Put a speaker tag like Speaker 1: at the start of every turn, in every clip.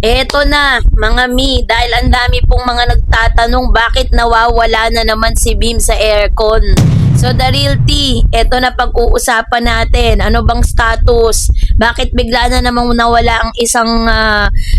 Speaker 1: Eto na, mga mi, dahil ang dami pong mga nagtatanong bakit nawawala na naman si Bim sa aircon. So the real tea, eto na pag-uusapan natin. Ano bang status? Bakit bigla na namang nawala ang isang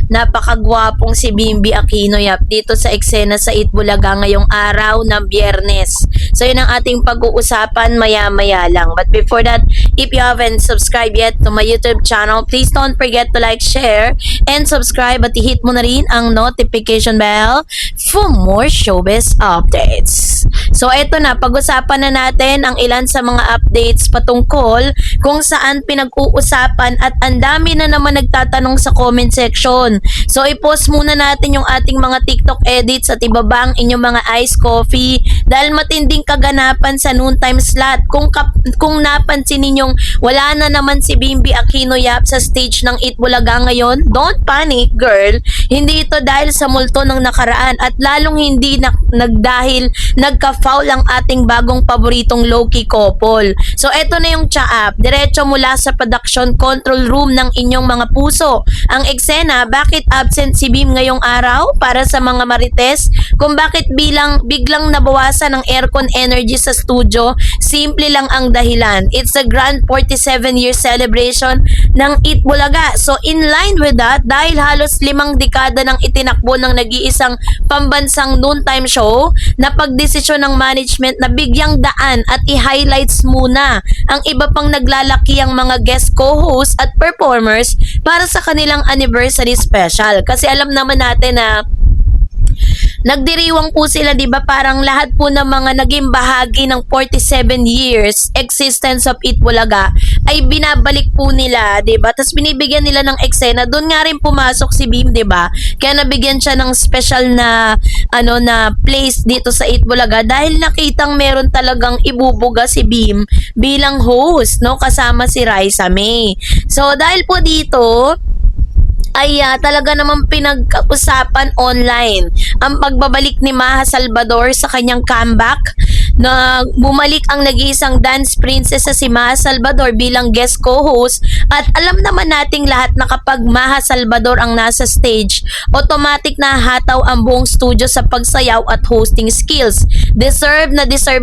Speaker 1: napakagwapong si Bimby Aquino Yap dito sa eksena sa Itbulaga ngayong araw ng Biyernes? So yun ang ating pag-uusapan maya-maya lang. But before that, if you haven't subscribed yet to my YouTube channel, please don't forget to like, share, and subscribe at i-hit mo na rin ang notification bell for more showbiz updates. So eto na, pag-usapan na natin ang ilan sa mga updates patungkol kung saan pinag-uusapan at ang dami na naman nagtatanong sa comment section. So i-post muna natin yung ating mga TikTok edits at ibaba ang inyong mga iced coffee dahil matinding kaganapan sa noontime slot. Kung napansin ninyong wala na naman si Bimby Aquino Yap sa stage ng Itbulaga ngayon, don't panic girl. Hindi ito dahil sa multo ng nakaraan at lalong hindi nagdahil nagka-foul ang ating bagong paboritong low-key couple. So eto na yung cha-up, diretso mula sa production control room ng inyong mga puso. Ang eksena, bakit absent si Bim ngayong araw? Para sa mga marites, kung bakit biglang nabawasan ng aircon energy sa studio, simple lang ang dahilan. It's a grand 47-year celebration ng Itbulaga. So in line with that, dahil halos 5 dekada nang itinakbo ng nag-iisang pambansang noontime show, na pagdesisyon ng management na bigyang daan at i-highlights muna ang iba pang naglalaki ang mga guest co-hosts at performers para sa kanilang anniversary special. Kasi alam naman natin na nagdiriwang po sila, di ba? Parang lahat po ng mga naging bahagi ng 47 years existence of Itbulaga ay binabalik po nila, di ba? Tapos binibigyan nila ng eksena. Doon nga rin pumasok si Bim, di ba? Kaya nabigyan siya ng special na na place dito sa Itbulaga dahil nakitang meron talagang ibubuga si Bim bilang host, no? Kasama si Raisa May. So dahil po dito ay talaga namang pinag-usapan online ang pagbabalik ni Maha Salvador sa kanyang comeback, na bumalik ang nag-iisang dance princess sa si Maha Salvador bilang guest co-host. At alam naman nating lahat na kapag Maha Salvador ang nasa stage, automatic na hataw ang buong studio sa pagsayaw at hosting skills. Deserve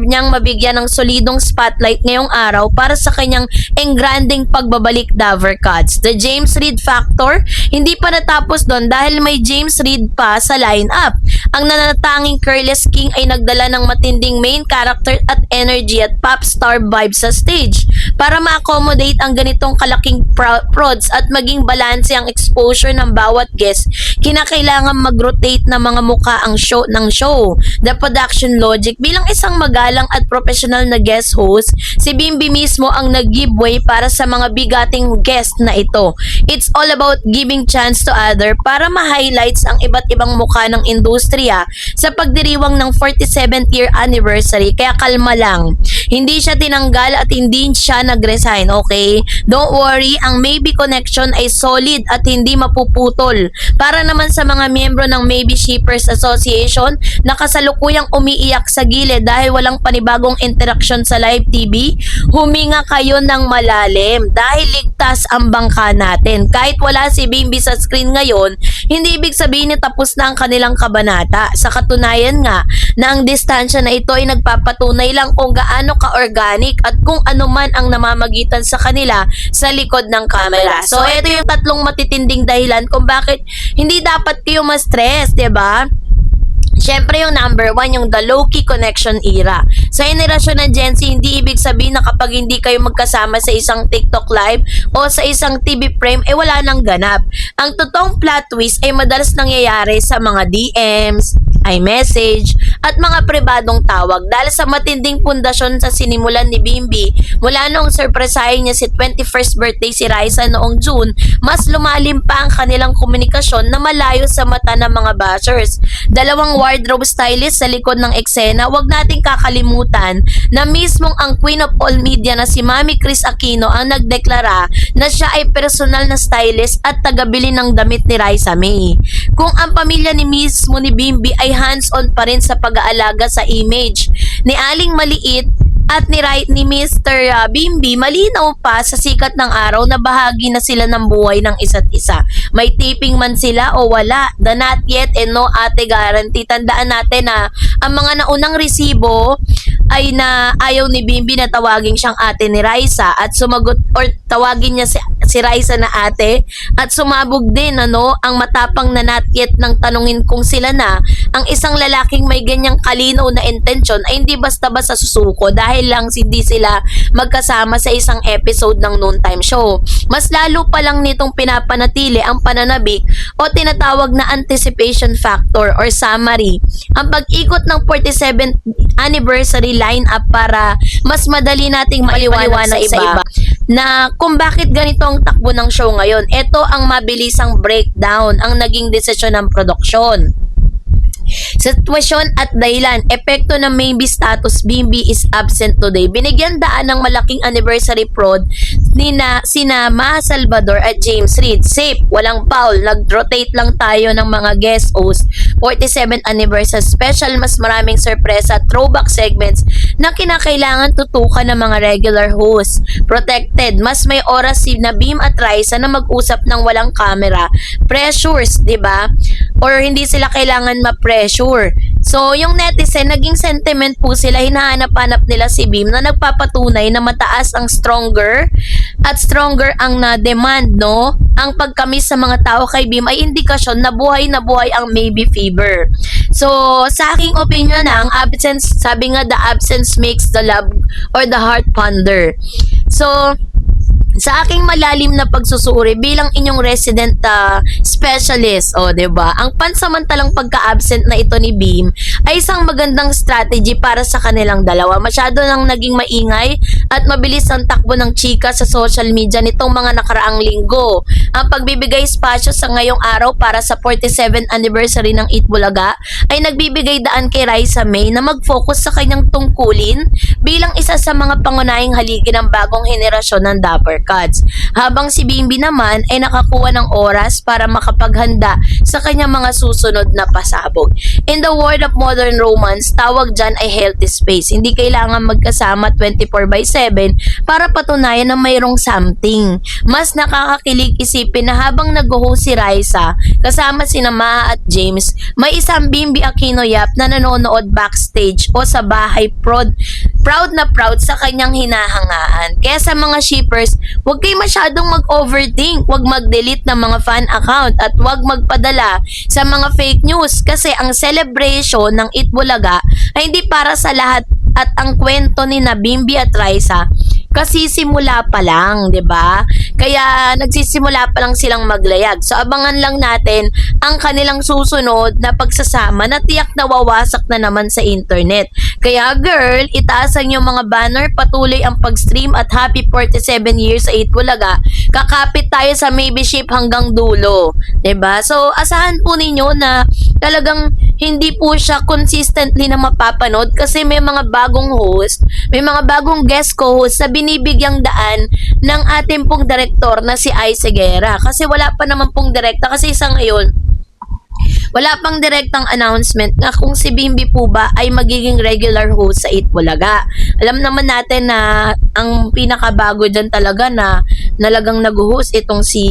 Speaker 1: niyang mabigyan ng solidong spotlight ngayong araw para sa kanyang engranding pagbabalik Dover Cats. The James Reid Factor, hindi pa natapos doon dahil may James Reid pa sa lineup. Ang nanatanging Careless King ay nagdala ng matinding main character at energy at pop star vibe sa stage. Para ma-accommodate ang ganitong kalaking prods at maging balanse ang exposure ng bawat guest, kinakailangan mag-rotate na mga mukha ang show. The production logic, bilang isang magalang at professional na guest host, si Bimby mismo ang nag-giveaway para sa mga bigating guest na ito. It's all about giving chance to other para ma-highlights ang iba't ibang mukha ng industriya sa pagdiriwang ng 47th year anniversary. Kaya kalma lang. Hindi siya tinanggal at hindi siya nag-resign, okay? Don't worry, ang Maybe Connection ay solid at hindi mapuputol. Para naman sa mga miyembro ng Maybe Shippers Association na kasalukuyang umiiyak sa gilid dahil walang panibagong interaction sa live TV, huminga kayo ng malalim dahil ligtas ang bangka natin. Kahit wala si Bimby sa screen ngayon, hindi ibig sabihin na tapos na ang kanilang kabanata. Sa katunayan nga na ang distansya na ito ay nagpapatunay lang kung gaano ka-organic at kung ano man ang namamagitan sa kanila sa likod ng camera. So ito yung tatlong matitinding dahilan kung bakit hindi dapat kayo ma-stress, 'di ba? Siyempre yung number 1, yung the low-key connection era. Sa henerasyon ng Gen Z, hindi ibig sabihin na kapag hindi kayo magkasama sa isang TikTok live o sa isang TV frame, wala nang ganap. Ang totoong plot twist ay madalas nangyayari sa mga DMs, iMessage, at mga pribadong tawag dahil sa matinding pundasyon sa sinimulan ni Bimby mula noong surpresahin niya si 21st birthday si Raisa noong June. Mas lumalim pa ang kanilang komunikasyon na malayo sa mata ng mga bashers. Dalawang wardrobe stylist sa likod ng eksena, wag nating kakalimutan na mismong ang Queen of All Media na si Mami Chris Aquino ang nagdeklara na siya ay personal na stylist at tagabili ng damit ni Raisa May. Kung ang pamilya ni mismo ni Bimby ay hands-on pa rin sa pag-aalaga sa image ni Aling Maliit, at ni Mr. Bimbi, malinaw pa sa sikat ng araw na bahagi na sila ng buhay ng isa't isa. May taping man sila o wala, the not yet and no ate guarantee. Tandaan natin na ang mga naunang resibo ay na ayaw ni Bimbi na tawagin siyang ate ni Raisa at sumagot or tawagin niya si Raisa na ate at sumabog din ang matapang na not yet nang tanungin kung sila na. Ang isang lalaking may ganyang kalinaw na intensyon ay hindi basta-basta susuko dahil lang hindi sila magkasama sa isang episode ng noontime show. Mas lalo pa lang nitong pinapanatili ang pananabik o tinatawag na anticipation factor or summary. Ang pag-ikot ng 47th anniversary line-up para mas madali nating maiwanan sa iba na kung bakit ganito ang takbo ng show ngayon. Ito ang mabilisang breakdown ang naging desisyon ng produksyon. Sitwasyon at dahilan, epekto ng maybe status Bimbi is absent today. Binigyan daan ng malaking anniversary prod sina Ma Salvador at James Reid. Safe, walang foul, nag-rotate lang tayo ng mga guest host. 47th anniversary special, mas maraming sorpresa, throwback segments na kinakailangan tutukan ng mga regular hosts. Protected, mas may oras si Nabim at Raisa na mag-usap ng walang camera. Pressures, di ba? Or hindi sila kailangan ma-pressure. So, yung netizen, naging sentiment po sila, hinahanap-hanap nila si Bim na nagpapatunay na mataas ang stronger at stronger ang na-demand, no? Ang pagkamis sa mga tao kay Bim ay indikasyon na buhay ang maybe fever. So, sa aking opinion ang absence, sabi nga, the absence makes the love or the heart ponder. So, sa aking malalim na pagsusuri bilang inyong resident specialist, 'di ba? Ang pansamantalang pagka-absent na ito ni Bim ay isang magandang strategy para sa kanilang dalawa. Masyado nang naging maingay at mabilis ang takbo ng chika sa social media nitong mga nakaraang linggo. Ang pagbibigay espasyo sa ngayong araw para sa 47th anniversary ng Eat Bulaga ay nagbibigay daan kay Raisa May na mag-focus sa kanyang tungkulin bilang isa sa mga pangunahing haligi ng bagong henerasyon ng Dapper Cats. Habang si Bimbi naman ay nakakuha ng oras para makapaghanda sa kanyang mga susunod na pasabog. In the world of modern romance, tawag dyan ay healthy space. Hindi kailangan magkasama 24/7 para patunayan na mayroong something. Mas nakakakilig isipin na habang nag-host si Raisa kasama sina Ma at James, may isang Bimbi Aquino Yap na nanonood backstage o sa bahay proud na proud sa kanyang hinahangaan. Kaya sa mga shippers, huwag kayo masyadong mag-overthink, huwag mag-delete ng mga fan account at huwag magpadala sa mga fake news kasi ang celebration ng Eat Bulaga ay hindi para sa lahat at ang kwento ni Bimbi at Raisa kasi simula pa lang, 'di ba? Kaya nagsisimula pa lang silang maglayag. So abangan lang natin ang kanilang susunod na pagsasama na tiyak na wawasak na naman sa internet. Kaya girl, itaas ang iyong mga banner, patuloy ang pag-stream at happy 47 years sa Eat Bulaga. Kakapit tayo sa maybe ship hanggang dulo, 'di ba? So asahan po ninyo na talagang hindi po siya consistently na mapapanood kasi may mga bagong host, may mga bagong guest co-host na binibigyang daan ng ating pong direktor na si Ai Seguera. Kasi wala pa naman pong direkta kasi sa ngayon, wala pang direktang announcement na kung si Bimbi po ba ay magiging regular host sa Eat Bulaga. Alam naman natin na ang pinakabago dyan talaga na nalagang nag-host itong si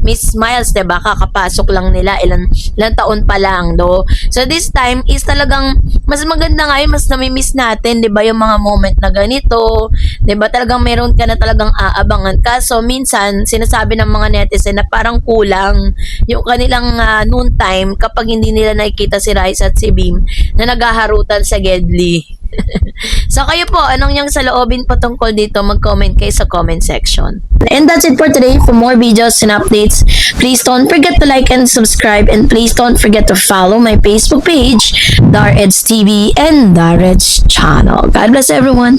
Speaker 1: Miss Miles, diba? Kakapasok lang nila, ilang taon pa lang, do. So this time is talagang mas maganda nga mas nami-miss natin, diba? Yung mga moment na ganito, diba? Talagang meron ka na talagang aabangan ka. So minsan, sinasabi ng mga netizen na parang kulang yung kanilang noon time kapag hindi nila nakikita si Raisa at si Bim na naghaharutan sa Gedli. So kayo po, anong yung saloobin patungkol dito? Mag-comment kayo sa comment section. And that's it for today. For more videos and updates, please don't forget to like and subscribe, and please don't forget to follow my Facebook page, Dareds TV and Dareds channel. God bless everyone.